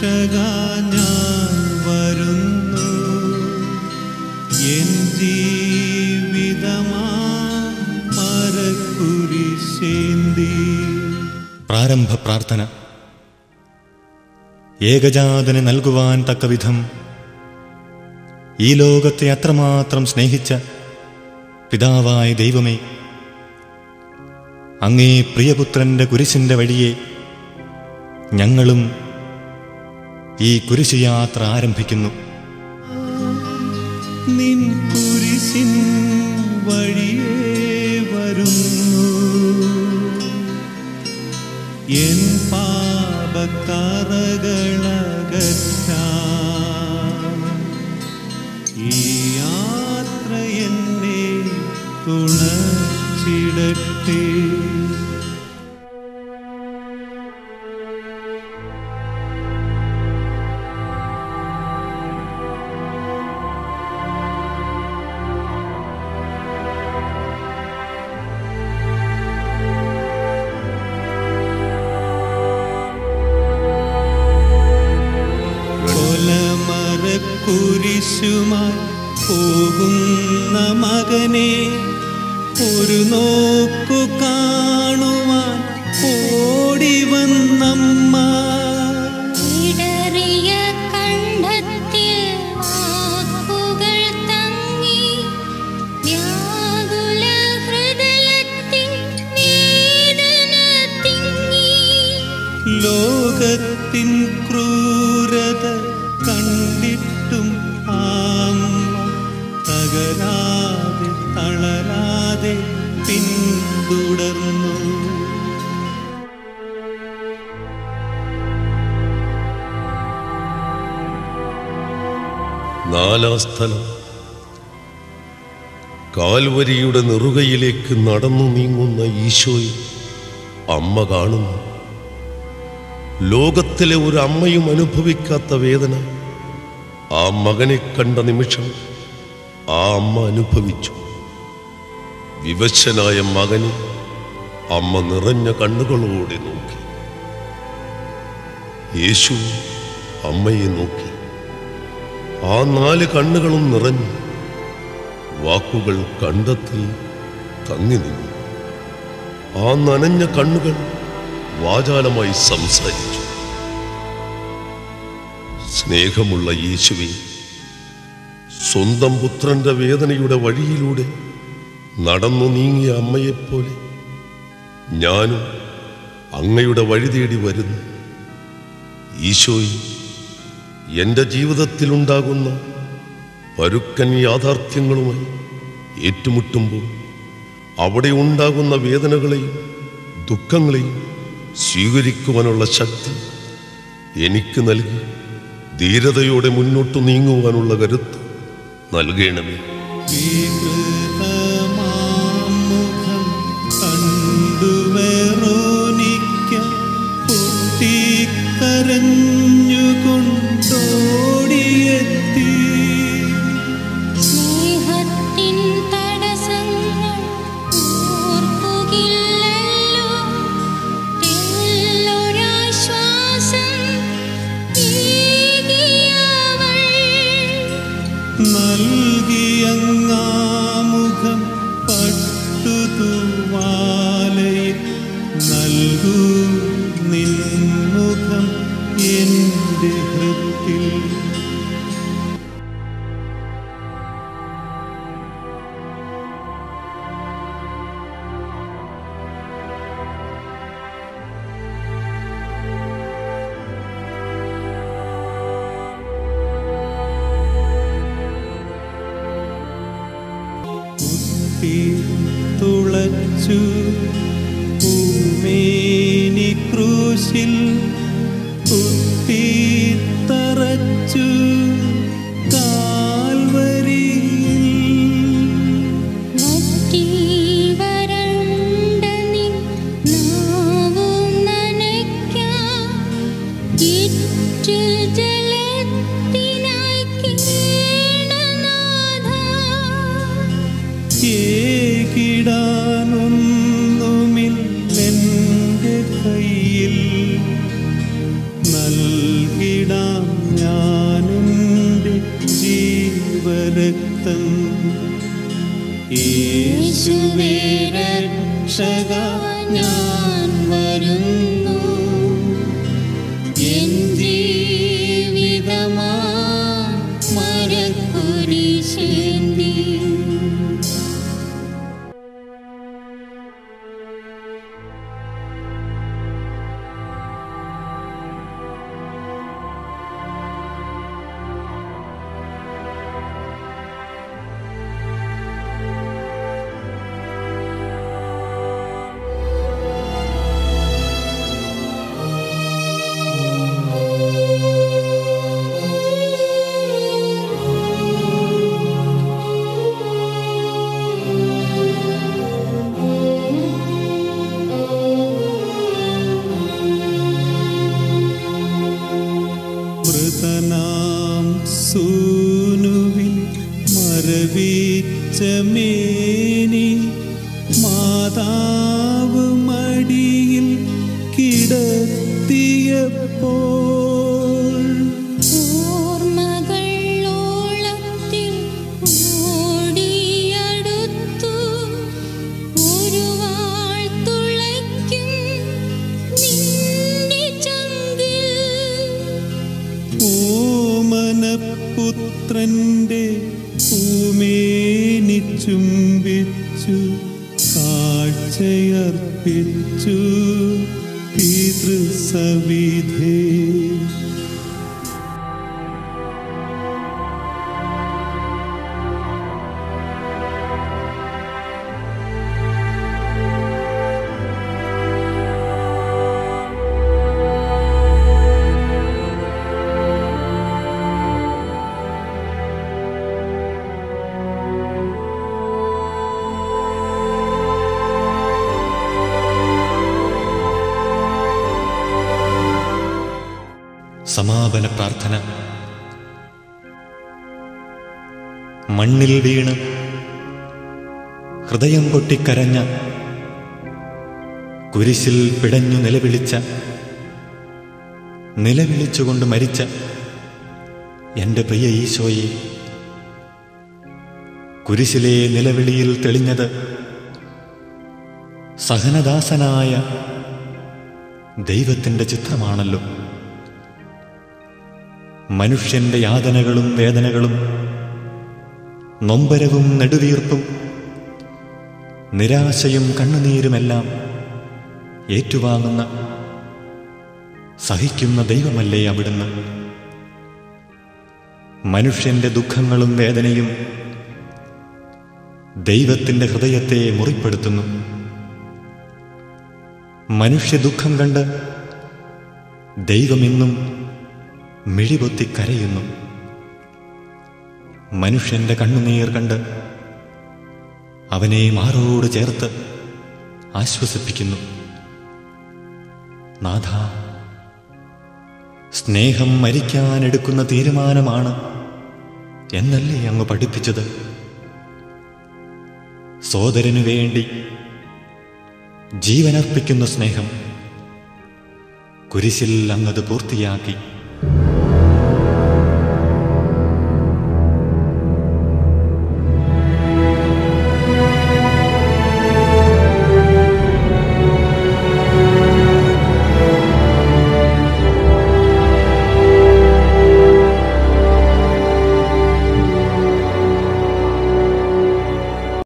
രക്ഷക ഞാൻ വരുന്നു, എൻ ജീവിതമാ മരക്കുരിശേന്തി. പ്രാരംഭ പ്രാർത്ഥന. ഏകജാതനെ നൽകുവാൻ തക്കവിധം ഈ ലോകത്തെ അത്രമാത്രം സ്നേഹിച്ച പിതാവായ ദൈവമേ, അങ്ങേ പ്രിയപുത്രന്റെ കുരിശിന്റെ വഴിയെ ഞങ്ങളും ഈ കുരിശുയാത്ര ആരംഭിക്കുന്നു. നിൻ കുരിശിൻ വഴിയേ വരുന്നു, എൻ പാപക്കറകളകറ്റാൻ ഈ യാത്ര എന്നെ തുണച്ചിടട്ടെ. കുരിശുമായി പോകുന്ന മകനെ ഒരു നോക്കു കാണുവാൻ ഓടി വന്നമ്മ. ഇടറിയ കണ്ഠത്തിൽ വാക്കുകൾ തങ്ങി, വ്യാകുല ഹൃദയത്തിൽ വേദന തിങ്ങി. ലോകത്തിൻ ക്രൂരത കണ്ടിട്ടും അമ്മ തകരാതെ തളരാതെ പിന്തുടർന്നു. നാലാം സ്ഥലം. കാൽവരിയുടെ നെറുകയിലേക്ക് നടന്നു നീങ്ങുന്ന ഈശോയെ അമ്മ കാണുന്നു. ലോകത്തിലെ ഒരു അമ്മയും അനുഭവിക്കാത്ത വേദന ആ മകനെ കണ്ട നിമിഷം ആ അമ്മ അനുഭവിച്ചു. വിവശനായ മകനെ അമ്മ നിറഞ്ഞ കണ്ണുകളോടെ നോക്കി. യേശു അമ്മയെ നോക്കി. ആ 4 കണ്ണുകളും നിറഞ്ഞു. വാക്കുകൾ കണ്ടെത്തി തങ്ങി നിന്നു. ആ നനഞ്ഞ കണ്ണുകൾ വാചാലമായി സംസാരിച്ചു. സ്നേഹമുള്ള യേശുവേ, സ്വന്തം പുത്രന്റെ വേദനയുടെ വഴിയിലൂടെ നടന്നു നീങ്ങിയ അമ്മയെപ്പോലെ ഞാനും അങ്ങയുടെ വഴി തേടി വരുന്നു. ഈശോയെ, എൻ്റെ ജീവിതത്തിലുണ്ടാകുന്ന പരുക്കൻ യാഥാർത്ഥ്യങ്ങളുമായി ഏറ്റുമുട്ടുമ്പോൾ അവിടെ ഉണ്ടാകുന്ന വേദനകളെയും ദുഃഖങ്ങളെയും സ്വീകരിക്കുവാനുള്ള ശക്തി എനിക്ക് നൽകി ധീരതയോടെ മുന്നോട്ട് നീങ്ങുവാനുള്ള കരുത്ത് നൽകണമേ. മുഖം കണ്ടു വെറോനിക്ക പൊട്ടിക്കരഞ്ഞുകൊണ്ടോടിയെത്തി. സ്നേഹത്തിൻ തടസ്സങ്ങൾ ഓർക്കുകയില്ലല്ലോ, തെല്ലൊരാശ്വാസം ഏകിയവൾ. നൽകിയങ്ങാമുഖം പട്ടുതൂവാലയിൽ നൽകൂ നിൻമുഖം എൻ്റെ ഹൃത്തിൽ. തുളച്ചു പൂമേനി ക്രൂശിൽ കുത്തിത്തറച്ചു കാൽവരിയിൽ. വറ്റി വരണ്ട നിൻ നാവും നനയ്ക്കാം, ഈറ്റിൽ ജലത്തിനായി കീണനാഥാ. ഏകിടാനൊന്നുമില്ലെൻ്റെ കയ്യിൽ, നൽകിടാൻ രക്തം. യേശുവേ രക്ഷക ഞാൻ വരുന്നു, എൻ ജീവിതമാ മരക്കുരിശേന്തി. മൃതനാം സൂനുവിൽ മരവിച്ച മേനി, മാതാവ് മടിയിൽ കിടത്തിയപ്പോൾ ഓർമ്മകൾ ഓളത്തിൽ ഓടിയടുത്തു, ഒരു വാൾ തുളയ്ക്കും നിന്റെ ചങ്കിൽ. ഓമനപുത്രന്റെ പൂമേനി ചുംബിച്ചു കാഴ്ചയർപ്പിച്ചു പിതൃസവിധേ. സമാപന പ്രാർത്ഥന. മണ്ണിൽ വീണ് ഹൃദയം പൊട്ടിക്കരഞ്ഞ, കുരിശിൽ പിടഞ്ഞു നിലവിളിച്ചുകൊണ്ട് മരിച്ച എൻ്റെ പ്രിയ ഈശോയെ, കുരിശിലെ നിലവിളിയിൽ തെളിഞ്ഞത് സഹനദാസനായ ദൈവത്തിൻ്റെ ചിത്രമാണല്ലോ. മനുഷ്യന്റെ യാതനകളും വേദനകളും നൊമ്പരവും നെടുവീർപ്പും നിരാശയും കണ്ണുനീരുമെല്ലാം ഏറ്റുവാങ്ങുന്ന സഹിക്കുന്ന ദൈവമല്ലേ അവിടുന്ന്? മനുഷ്യന്റെ ദുഃഖങ്ങളും വേദനയും ദൈവത്തിൻ്റെ ഹൃദയത്തെ മുറിപ്പെടുത്തുന്നു. മനുഷ്യ ദുഃഖം കണ്ട് ദൈവമെന്നും മിഴിപൊത്തി കരയുന്നു. മനുഷ്യന്റെ കണ്ണുനീർ കണ്ട് അവനെ മാറോട് ചേർത്ത് ആശ്വസിപ്പിക്കുന്നു. നാഥ, സ്നേഹം മരിക്കാനെടുക്കുന്ന തീരുമാനമാണ് എന്നല്ലേ അങ്ങ് പഠിപ്പിച്ചത്? സോദരനു വേണ്ടി ജീവനർപ്പിക്കുന്ന സ്നേഹം കുരിശിൽ അങ്ങത് പൂർത്തിയാക്കി.